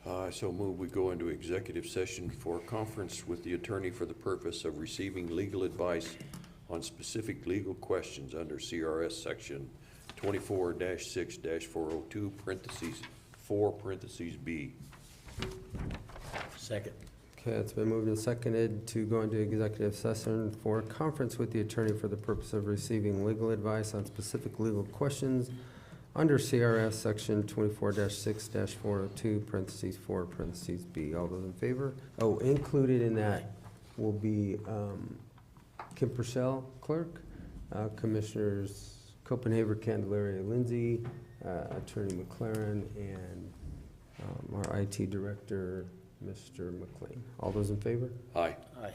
[SPEAKER 2] I so move we go into executive session for a conference with the attorney for the purpose of receiving legal advice on specific legal questions under CRS section 24-6-402, parentheses, 4, parentheses, B.
[SPEAKER 7] Second.
[SPEAKER 1] Okay, it's been moved and seconded to go into executive session for a conference with the attorney for the purpose of receiving legal advice on specific legal questions under CRS section 24-6-402, parentheses 4, parentheses B. All those in favor? Oh, included in that will be Kim Purcell, clerk, Commissioners Copenhaver, Candelaria, Lindsay, Attorney McLaren, and our IT Director, Mr. McLean. All those in favor?
[SPEAKER 2] Aye.
[SPEAKER 1] Aye.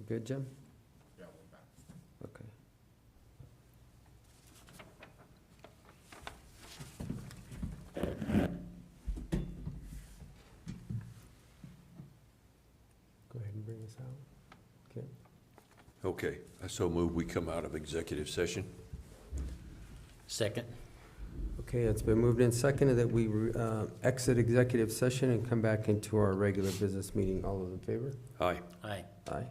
[SPEAKER 1] good, Jim? Yeah, we're back. Okay. Go ahead and bring us out. Okay.
[SPEAKER 2] Okay, I so move we come out of executive session.
[SPEAKER 7] Second.
[SPEAKER 1] Okay, it's been moved and seconded that we exit executive session and come back into our regular business meeting. All those in favor?
[SPEAKER 2] Aye.
[SPEAKER 7] Aye.
[SPEAKER 1] Aye.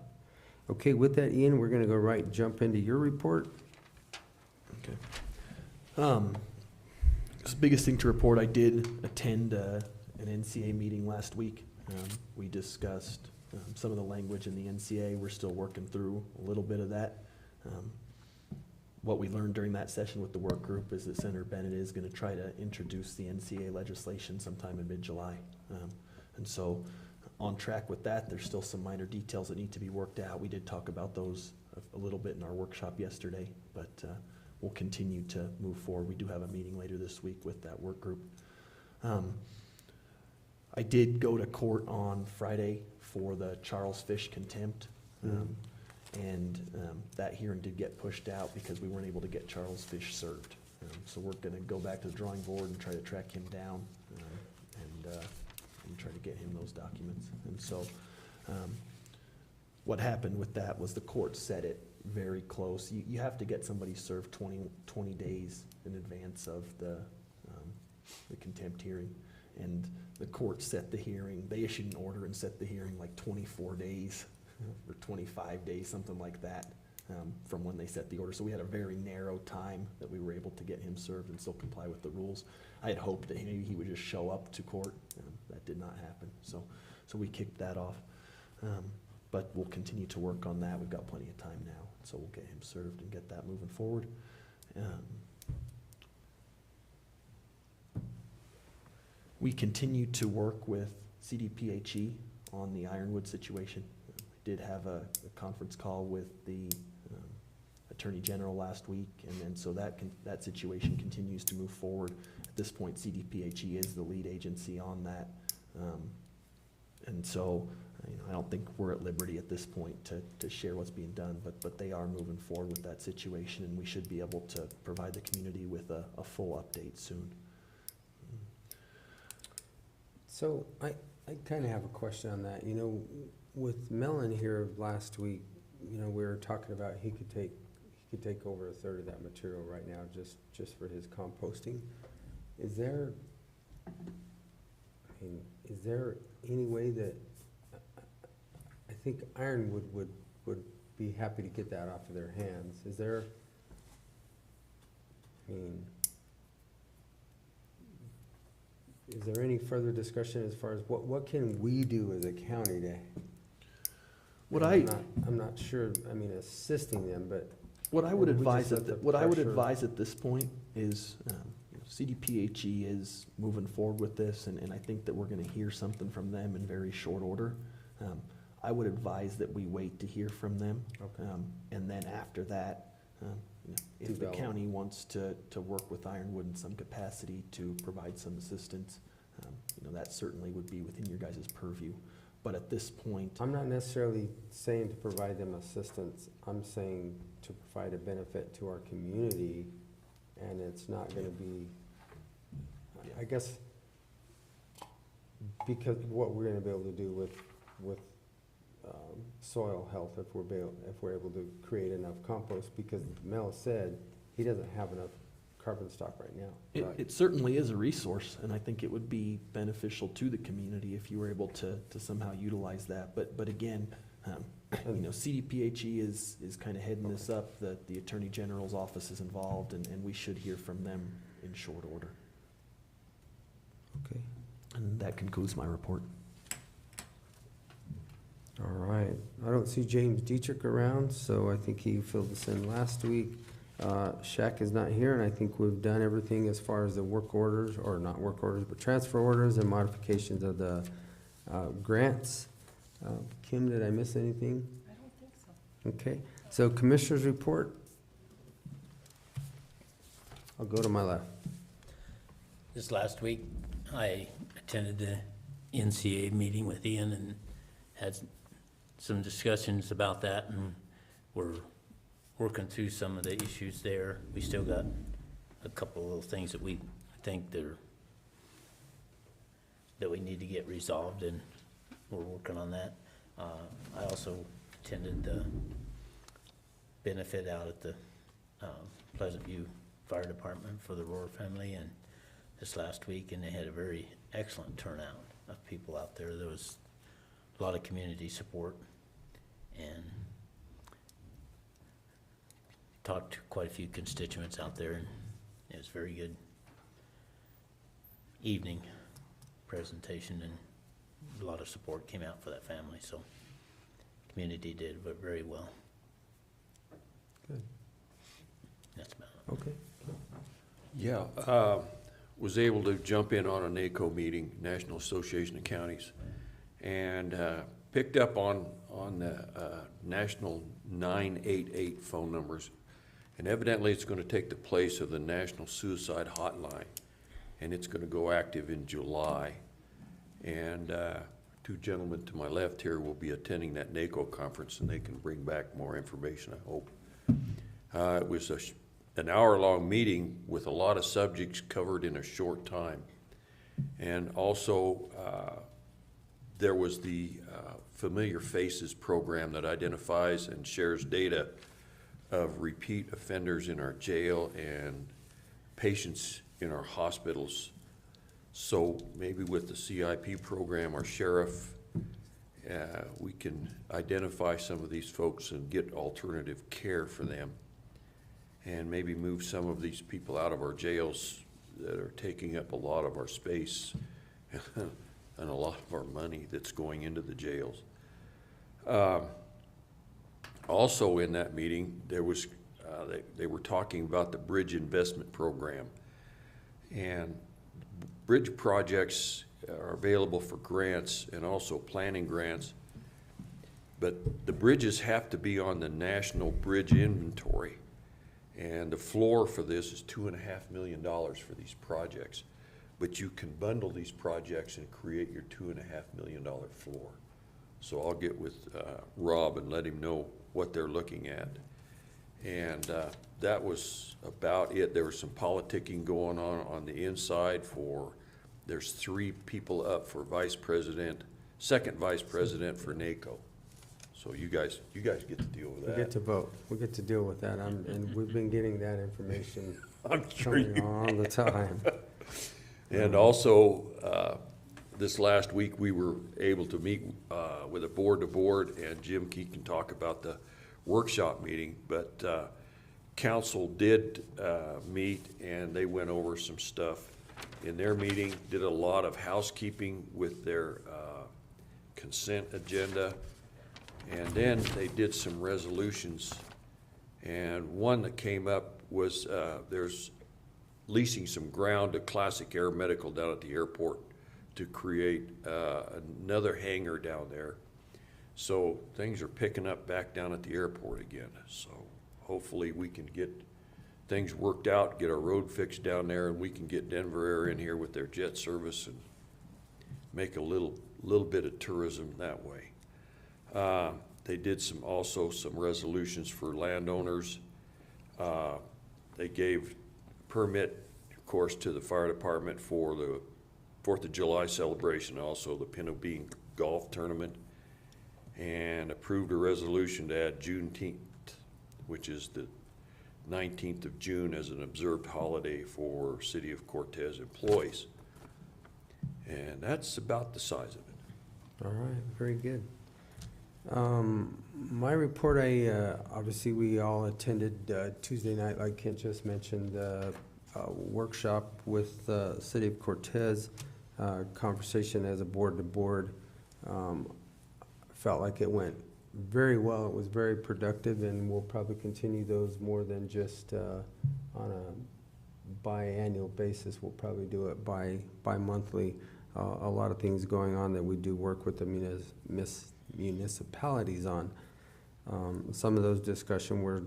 [SPEAKER 1] Okay, with that, Ian, we're gonna go jump into your report.
[SPEAKER 5] Okay. The biggest thing to report, I did attend an NCA meeting last week. We discussed some of the language in the NCA. We're still working through a little bit of that. What we learned during that session with the work group is that Senator Bennett is gonna try to introduce the NCA legislation sometime in mid-July. And so, on track with that, there's still some minor details that need to be worked out. We did talk about those a little bit in our workshop yesterday, but we'll continue to move forward. We do have a meeting later this week with that work group. I did go to court on Friday for the Charles Fish contempt. And that hearing did get pushed out because we weren't able to get Charles Fish served. So we're gonna go back to the drawing board and try to track him down and try to get him those documents. And so what happened with that was the court set it very close. You have to get somebody served 20 days in advance of the contempt hearing. And the court set the hearing, they issued an order and set the hearing like 24 days or 25 days, something like that, from when they set the order. So we had a very narrow time that we were able to get him served and still comply with the rules. I had hoped that maybe he would just show up to court. That did not happen. So we kicked that off. But we'll continue to work on that. We've got plenty of time now. So we'll get him served and get that moving forward. We continue to work with CDPHE on the Ironwood situation. Did have a conference call with the Attorney General last week, and then so that situation continues to move forward. At this point, CDPHE is the lead agency on that, and so I don't think we're at liberty at this point to share what's being done, but they are moving forward with that situation, and we should be able to provide the community with a full update soon.
[SPEAKER 1] So I kind of have a question on that. With Mellon here last week, we were talking about he could take over a third of that material right now just for his composting. Is there any way that, I think Ironwood would be happy to get that off of their hands. Is there any further discussion as far as what can we do as a county to? I'm not sure, assisting them, but.
[SPEAKER 5] What I would
[SPEAKER 1] we
[SPEAKER 5] advise
[SPEAKER 1] just let the
[SPEAKER 5] I would
[SPEAKER 1] pressure-
[SPEAKER 5] advise at this point is, CDPHE is moving forward with this, and I think that we're gonna hear something from them in very short order. I would advise that we wait to hear from them.
[SPEAKER 1] Okay.
[SPEAKER 5] And then after that, if the
[SPEAKER 1] Develop.
[SPEAKER 5] county wants to work with Ironwood in some capacity to provide some assistance, that certainly would be within your guys' purview. But at this point,
[SPEAKER 1] I'm not necessarily saying to provide them assistance, I'm saying to provide a benefit to our community, and it's not gonna be, I guess, because what we're gonna be able to do with soil health, if we're able to create enough compost, because Mel said he doesn't have enough carbon stock right now.
[SPEAKER 5] it certainly is a resource, and I think it would be beneficial to the community if you were able to somehow utilize that. But again, CDPHE is kind of heading this up. The Attorney General's office is involved, and we should hear from them in short order.
[SPEAKER 1] Okay.
[SPEAKER 5] And that concludes my report.
[SPEAKER 1] All right, I don't see James Dietrich around, so I think he filled us in last week. Shaq is not here, and I think we've done everything as far as the work orders, or not work orders, but transfer orders and modifications of the grants. Kim, did I miss anything?
[SPEAKER 9] I don't think so.
[SPEAKER 1] Okay, so Commissioner's report. I'll go to my left.
[SPEAKER 7] This last week, I attended the NCA meeting with Ian and had some discussions about that, and we're working through some of the issues there. We still got a couple of little things that we think that we need to get resolved, and we're working on that. I also attended the benefit out at the Pleasant View Fire Department for the Rohr family, and this last week, and they had a very excellent turnout of people out there. There was a lot of community support, and talked to quite a few constituents out there, and it was a very good evening presentation, and a lot of support came out for that family, so community did very well.
[SPEAKER 1] Good.
[SPEAKER 7] That's about it.
[SPEAKER 1] Okay.
[SPEAKER 2] Yeah, was able to jump in on a NACO meeting, National Association of Counties, and picked up on the national 988 phone numbers. And evidently it's going to take the place of the National Suicide Hotline, and it's going to go active in July. And two gentlemen to my left here will be attending that NACO conference, and they can bring back more information, I hope. It was an hour-long meeting with a lot of subjects covered in a short time. And also, there was the Familiar Faces program that identifies and shares data of repeat offenders in our jail and patients in our hospitals. So maybe with the CIP program, our sheriff, we can identify some of these folks and get alternative care for them, and maybe move some of these people out of our jails that are taking up a lot of our space and a lot of our money that's going into the jails. Also in that meeting, there was they were talking about the bridge investment program, and bridge projects are available for grants and also planning grants, but the bridges have to be on the National Bridge Inventory, and the floor for this is $2.5 million for these projects, but you can bundle these projects and create your $2.5 million floor. So I'll get with Rob and let him know what they're looking at. And that was about it. There was some politicking going on the inside there's 3 people up for vice president, second vice president for NACO. So you guys get to deal with that.
[SPEAKER 1] We get to vote. We get to deal with that. And we've been getting that information
[SPEAKER 2] I'm sure
[SPEAKER 1] coming all the time.
[SPEAKER 2] And also, this last week, we were able to meet with a board-to-board, and Jim Key can talk about the workshop meeting, but council did meet, and they went over some stuff in their meeting, did a lot of housekeeping with their consent agenda, and then they did some resolutions. And one that came up was there's leasing some ground to Classic Air Medical down at the airport to create another hangar down there. So things are picking up back down at the airport again. So hopefully we can get things worked out, get our road fixed down there, and we can get Denver Air in here with their jet service and make a little bit of tourism that way. They did also some resolutions for landowners. They gave permit, of course, to the fire department for the 4th of July celebration, also the Pinto Bean Golf Tournament, and approved a resolution to add Juneteenth, which is the 19th of June, as an observed holiday for City of Cortez employees. And that's about the size of it.
[SPEAKER 1] All right, very good. My report, obviously we all attended Tuesday night, like Kent just mentioned, the workshop with the City of Cortez, conversation as a board-to-board. Felt like it went very well. It was very productive, and we'll probably continue those more than just on a biannual basis. We'll probably do it bi-monthly. A lot of things going on that we do work with the municipalities on. Some of those discussion were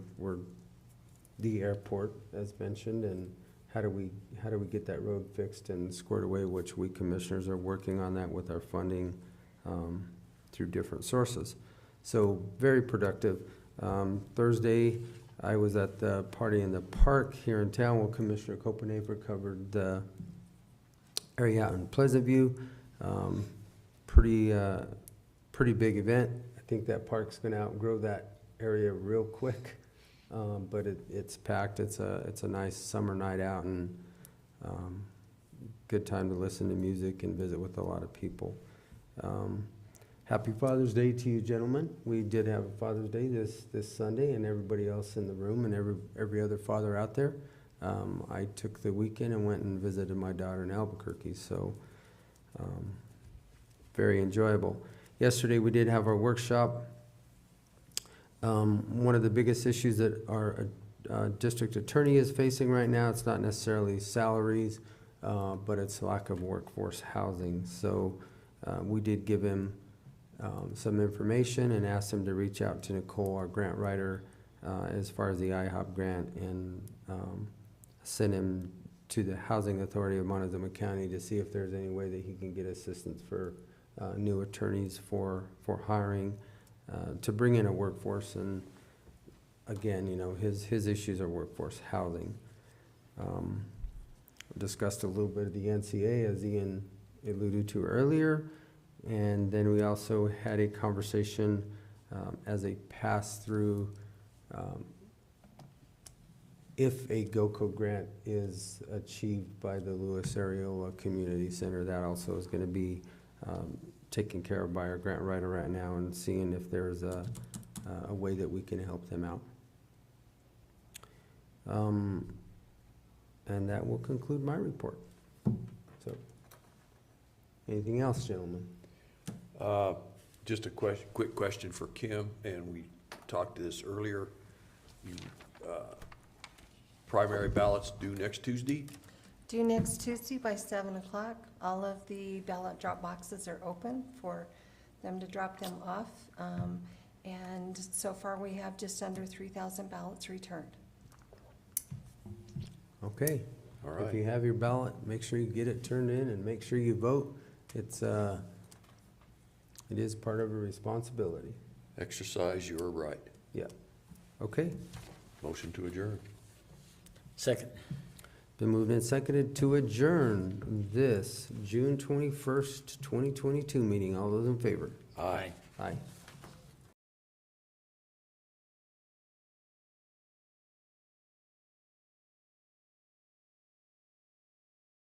[SPEAKER 1] the airport, as mentioned, and how do we get that road fixed and squared away, which we commissioners are working on that with our funding through different sources. So very productive. Thursday, I was at the party in the park here in town where Commissioner Copenhaver covered the area out in Pleasant View. Pretty big event. I think that park's gonna outgrow that area real quick. But it's packed. It's a nice summer night out and, good time to listen to music and visit with a lot of people. Happy Father's Day to you, gentlemen. We did have a Father's Day this Sunday, and everybody else in the room and every other father out there. I took the weekend and went and visited my daughter in Albuquerque, so very enjoyable. Yesterday we did have our workshop. One of the biggest issues that our district attorney is facing right now, it's not necessarily salaries, but it's lack of workforce housing. So we did give him some information and asked him to reach out to Nicole, our grant writer, as far as the IHOP grant, and send him to the Housing Authority of Montezuma County to see if there's any way that he can get assistance for new attorneys for hiring, to bring in a workforce. And again, you know, his issues are workforce housing. Discussed a little bit of the NCA, as Ian alluded to earlier. And then we also had a conversation as a pass-through, if a GOCO grant is achieved by the Lewis Areola Community Center, that also is going to be taken care of by our grant writer right now, and seeing if there's a way that we can help them out. And that will conclude my report. So, anything else, gentlemen?
[SPEAKER 2] Just a quick question for Kim, and we talked to this earlier. Primary ballots due next Tuesday?
[SPEAKER 9] Due next Tuesday by 7 o'clock. All of the ballot drop boxes are open for them to drop them off. And so far, we have just under 3,000 ballots returned.
[SPEAKER 1] Okay.
[SPEAKER 2] All
[SPEAKER 1] If you
[SPEAKER 2] right.
[SPEAKER 1] have your ballot, make sure you get it turned in and make sure you vote. It is part of a responsibility.
[SPEAKER 2] Exercise your right.
[SPEAKER 1] Yeah. Okay.
[SPEAKER 2] Motion to adjourn.
[SPEAKER 7] Second.
[SPEAKER 1] Been moved and seconded to adjourn this June 21st, 2022 meeting. All those in favor?
[SPEAKER 2] Aye.
[SPEAKER 1] Aye.